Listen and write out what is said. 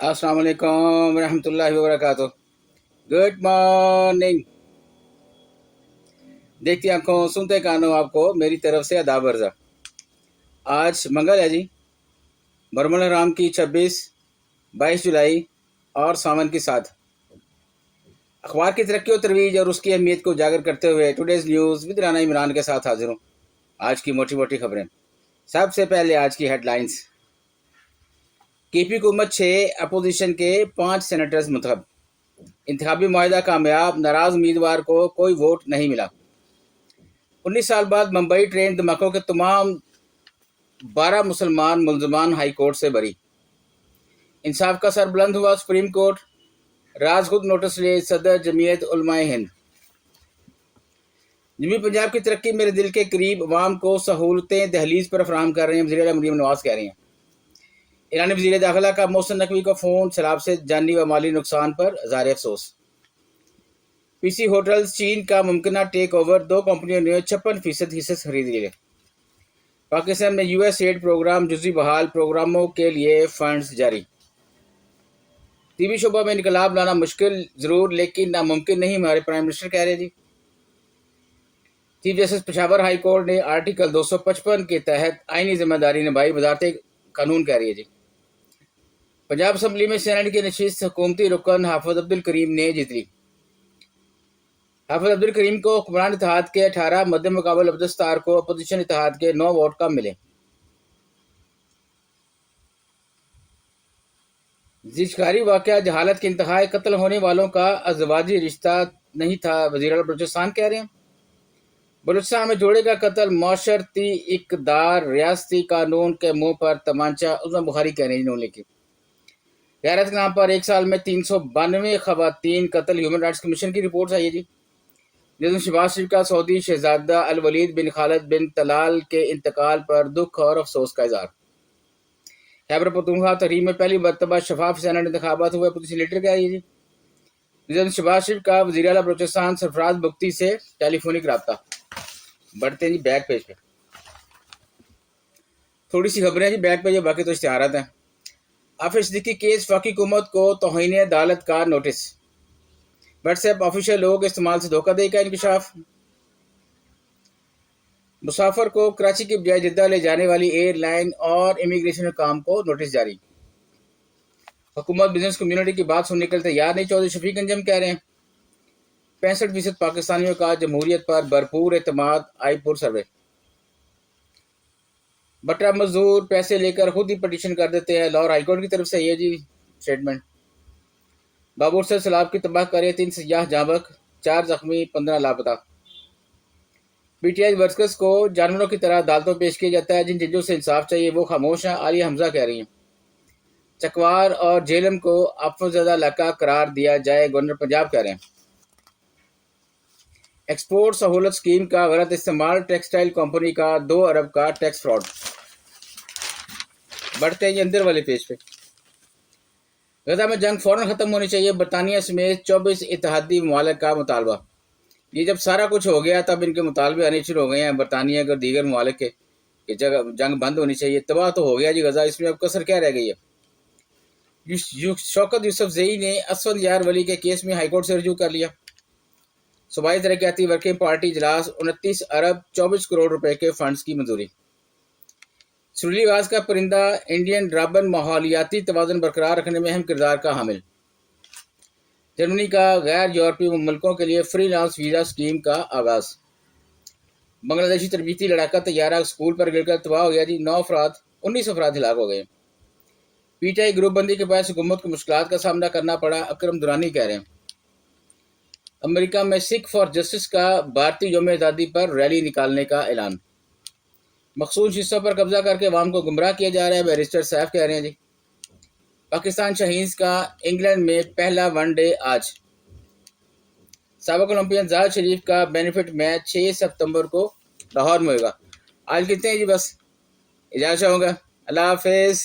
अस्सलाम वालेकुम रहमतुल्लाहि वबरकातुह। Good morning. देखती आंखों सुनते कानों आपको मेरी तरफ से आदाब अर्ज़ा। आज मंगल है जी, बरमल राम की 22 जुलाई और सावन की 7। अखबार की तरक्की और तरवीज और उसकी अहमियत को उजागर करते हुए today's news with Rana Imran के साथ हाजिर हूँ। आज की मोटी मोटी खबरें। सबसे पहले आज की हेडलाइंस। केपी हुकूमत 6, अपोजिशन के 5 सेनेटर्स मुंतखब। इंतखाबी मुआहिदा कामयाब, नाराज उम्मीदवार को कोई वोट नहीं मिला। 19 साल बाद मुंबई ट्रेन धमाकों के तमाम 12 मुसलमान मुलजमान हाई कोर्ट से बरी। इंसाफ का सर बुलंद हुआ सुप्रीम कोर्ट। राज खुद नोटिस ले सदर जमीयत उलमाए हिंद। जनूबी पंजाब की तरक्की मेरे दिल के करीब, अवाम को सहूलतें दहलीज पर फराहम कर रहे हैं, वज़ीर आला मरीम नवाज कह रही हैं। ईरानी वज़ीर दाखिला का मोहसिन नकवी को फ़ोन, शराब से जानी व माली नुकसान पर ज़ाहिर अफसोस। पीसी होटल्स चीन का मुमकिना टेक ओवर, 2 कंपनियों ने 56% हिस्से खरीद लिए। पाकिस्तान में यूएस एड प्रोग्राम जुज़ी बहाल, प्रोग्रामों के लिए फंड्स जारी। टीवी शोबा में इनकलाब लाना मुश्किल ज़रूर लेकिन नामुमकिन नहीं, हमारे प्राइम मिनिस्टर कह रहे हैं जी। Chief justice Peshawar high court ने आर्टिकल 255 के तहत आईनी जिम्मेदारी निभाई, वजारत कानून कह रही है जी। पंजाब असम्बली में सेनेट की नशिस्त हुकूमती रुकन हाफिज अब्दुल करीम ने जीत ली। हाफिज अब्दुल करीम को हुक्मरान इत्तेहाद के 18, मद्दे मुकाबल अब्दुस्तार को अपोजिशन इत्तेहाद के 9 वोट कम मिले। जिशकारी वाक़या जहालत के इंतहाई, कत्ल होने वालों का अज़वाजी रिश्ता नहीं था, वज़ीर आला बलूचिस्तान कह रहे हैं। बलूचिस्तान में जोड़े का कत्ल मौशरती इक़दार, रियासती कानून के मुंह पर तमांचा, उस्मान बुखारी कह रहे हैं इन्होंने की। गैरत के नाम पर 1 साल में 392 खवातीन कत्ल, ह्यूमन राइट्स कमीशन की रिपोर्ट आई है जी। जिसमें शहबाज शरीफ का सऊदी शहजादा अल वलीद बिन खालिद बिन तलाल के इंतकाल पर दुख और अफसोस का इजहार। खैबर पख्तूनख्वा तहरीर में पहली मरतबा शफाफ सेनेट इंतखाबात हुए, अपोजिशन लीडर क्या है जी। जिसमें शहबाज शरीफ का वज़ीर आला बलूचिस्तान सरफराज बुख्ती से टेलीफोनिक रब्ता। बढ़ते हैं जी बैक पेज पे। थोड़ी सी खबरें जी बैक पेज, बाकी तो इश्तिहारात हैं। आफिस सिद्दीकी केस, वफाकी हुकूमत को तौहीन अदालत का नोटिस। व्हाट्सएप ऑफिशियल लोगों के इस्तेमाल से धोखाधड़ी का इंकशाफ। मुसाफिर को कराची की बजाय जिद्दा ले जाने वाली एयरलाइन और इमिग्रेशन काम को नोटिस जारी। हुकूमत बिजनेस कम्युनिटी की बात सुनने के लिए तैयार नहीं, चौधरी शफीक अंजम कह रहे हैं। 65% पाकिस्तानियों का जमहूरियत पर भरपूर एतमाद, आईपुर सर्वे। बटा मजदूर पैसे लेकर खुद ही पटिशन कर देते हैं, लाहौर हाईकोर्ट की तरफ से ये जी स्टेटमेंट। बाबूर से सैलाब की तबाह करे, 3 सयाह जाबक, 4 जख्मी, 15 लापता। पीटीआई वर्कर्स को जानवरों की तरह अदालतों पेश किया जाता है, जिन जजों से इंसाफ चाहिए वो खामोश हैं, आलिया हमजा कह रही हैं। चकवार और झेलम को अफजदा इलाका करार दिया जाए, गवर्नर पंजाब कह रहे हैं। एक्सपोर्ट सहूलत स्कीम का गलत इस्तेमाल, टेक्सटाइल कंपनी का 2 अरब का टैक्स फ्रॉड। बढ़ते हैं अंदर वाले पेज पे। गजा में जंग फौरन खत्म होनी चाहिए, बरतानिया समेत 24 इत्तेहादी ममालिक का मुतालबा। ये जब सारा कुछ हो गया तब इनके मुतालबे आने शुरू हो गए हैं बरतानिया और दीगर ममालिक के कि जंग बंद होनी चाहिए। तबाह तो हो गया जी गजा, इसमें अब कसर क्या रह गई है। शौकत यूसुफजई ने असद यार वली के केस में हाईकोर्ट से रजू कर लिया। सूबाई तरक्याती वर्किंग पार्टी इजलास, 29 अरब 24 करोड़ रुपए के फंड्स की मंजूरी। सुरीली आवाज का परिंदा इंडियन ड्राबन माहौलियाती तवाज़ुन बरकरार रखने में अहम किरदार का हामिल। जर्मनी का गैर यूरोपीय मुल्कों के लिए फ्रीलांस वीज़ा स्कीम का आगाज। बांग्लादेशी तरबीती लड़ाका तैयारा स्कूल पर गिरकर तबाह हो गया जी, 19 अफराद हिलाक हो गए। पीटीआई ग्रुप बंदी के बाद हुकूमत को मुश्किलात का सामना करना पड़ा, अकरम दुरानी कह रहे हैं। अमेरिका में सिख फॉर जस्टिस का भारतीय यौम आज़ादी पर रैली निकालने का ऐलान। मखसूस हिस्सों पर कब्जा करके अवाम को गुमराह किया जा रहा है, बैरिस्टर सैफ कह रहे हैं जी। पाकिस्तान शहीन्स का इंग्लैंड में पहला वनडे आज। साबिक ओलंपियन जाहिद शरीफ का बेनिफिट मैच 6 सितंबर को लाहौर में होगा। आज कितने हैं जी, बस इजाज़त होगा। अल्लाह हाफिज़।